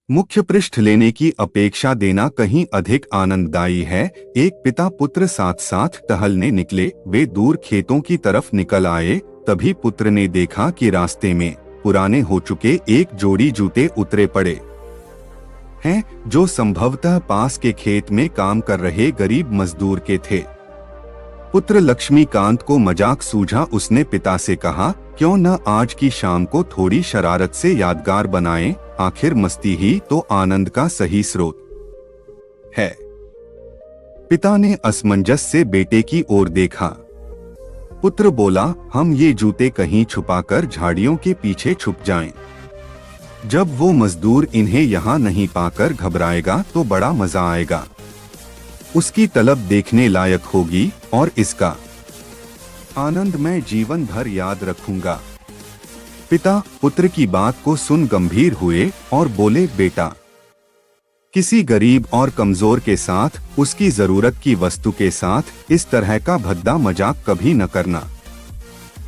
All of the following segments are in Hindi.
मुख्य पृष्ठ लेने की अपेक्षा देना कहीं अधिक आनंददायी है। एक पिता पुत्र साथ साथ टहलने निकले। वे दूर खेतों की तरफ निकल आए। तभी पुत्र ने देखा कि रास्ते में पुराने हो चुके एक जोड़ी जूते उतरे पड़े हैं, जो संभवतः पास के खेत में काम कर रहे गरीब मजदूर के थे। पुत्र लक्ष्मीकांत को मजाक सूझा। उसने पिता से कहा, क्यों न आज की शाम को थोड़ी शरारत से यादगार बनाएं? आखिर मस्ती ही तो आनंद का सही स्रोत है। पिता ने असमंजस से बेटे की ओर देखा। पुत्र बोला, हम ये जूते कहीं छुपाकर झाड़ियों के पीछे छुप जाएं। जब वो मजदूर इन्हें यहाँ नहीं पाकर घबराएगा तो बड़ा मजा आएगा। उसकी तलब देखने लायक होगी और इसका आनंद मैं जीवन भर याद रखूंगा। पिता पुत्र की बात को सुन गंभीर हुए और बोले, बेटा, किसी गरीब और कमजोर के साथ, उसकी जरूरत की वस्तु के साथ इस तरह का भद्दा मजाक कभी न करना।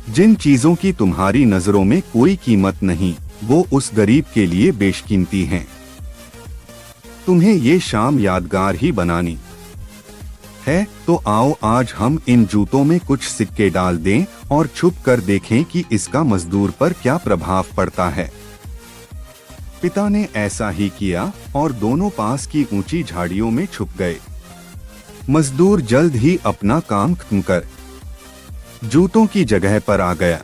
जिन चीजों की तुम्हारी नजरों में कोई कीमत नहीं, वो उस गरीब के लिए बेशकीमती हैं। तुम्हें ये शाम यादगार ही बनानी है तो आओ आज हम इन जूतों में कुछ सिक्के डाल दें और छुप कर देखें कि इसका मजदूर पर क्या प्रभाव पड़ता है। पिता ने ऐसा ही किया और दोनों पास की ऊंची झाड़ियों में छुप गए। मजदूर जल्द ही अपना काम खत्म कर जूतों की जगह पर आ गया।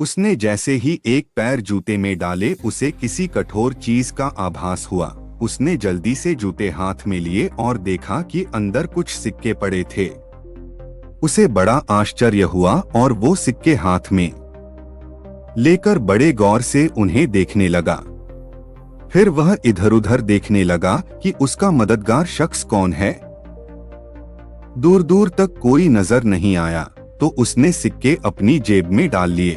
उसने जैसे ही एक पैर जूते में डाले, उसे किसी कठोर चीज का आभास हुआ। उसने जल्दी से जूते हाथ में लिए और देखा कि अंदर कुछ सिक्के पड़े थे। उसे बड़ा आश्चर्य हुआ और वो सिक्के हाथ में लेकर बड़े गौर से उन्हें देखने लगा। फिर वह इधर-उधर देखने लगा कि उसका मददगार शख्स कौन है। दूर दूर तक कोई नजर नहीं आया तो उसने सिक्के अपनी जेब में डाल लिए।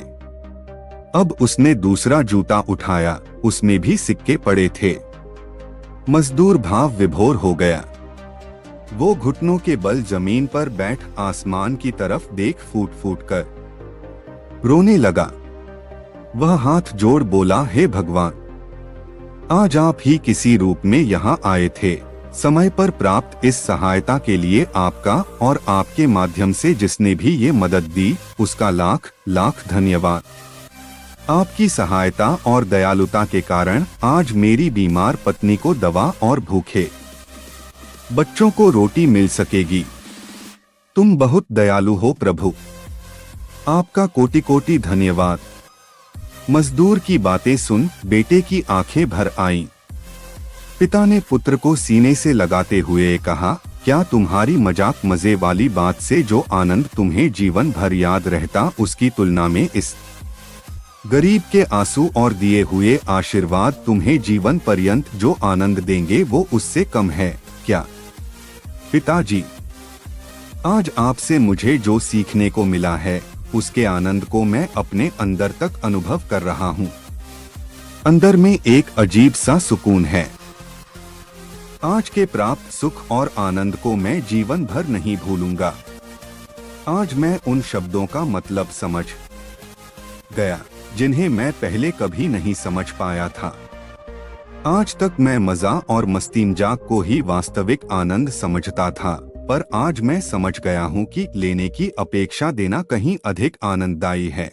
अब उसने दूसरा जूता उठाया, उसमें भी सिक्के पड़े थे। मजदूर भाव विभोर हो गया। वो घुटनों के बल जमीन पर बैठ आसमान की तरफ देख फूट फूट कर रोने लगा। वह हाथ जोड़ बोला, हे भगवान, आज आप ही किसी रूप में यहाँ आए थे। समय पर प्राप्त इस सहायता के लिए आपका और आपके माध्यम से जिसने भी ये मदद दी, उसका लाख लाख धन्यवाद। आपकी सहायता और दयालुता के कारण आज मेरी बीमार पत्नी को दवा और भूखे बच्चों को रोटी मिल सकेगी। तुम बहुत दयालु हो प्रभु, आपका कोटि कोटि धन्यवाद। मजदूर की बातें सुन बेटे की आंखें भर आईं। पिता ने पुत्र को सीने से लगाते हुए कहा, क्या तुम्हारी मजाक मजे वाली बात से जो आनंद तुम्हें जीवन भर याद रहता, उसकी तुलना में इस गरीब के आंसू और दिए हुए आशीर्वाद तुम्हें जीवन पर्यंत जो आनंद देंगे वो उससे कम है क्या? पिताजी, आज आपसे मुझे जो सीखने को मिला है, उसके आनंद को मैं अपने अंदर तक अनुभव कर रहा हूँ। अंदर में एक अजीब सा सुकून है। आज के प्राप्त सुख और आनंद को मैं जीवन भर नहीं भूलूंगा। आज मैं उन शब्दों का मतलब समझ गया जिन्हें मैं पहले कभी नहीं समझ पाया था। आज तक मैं मजा और मस्तीमजाक को ही वास्तविक आनंद समझता था, पर आज मैं समझ गया हूँ कि लेने की अपेक्षा देना कहीं अधिक आनंददायी है।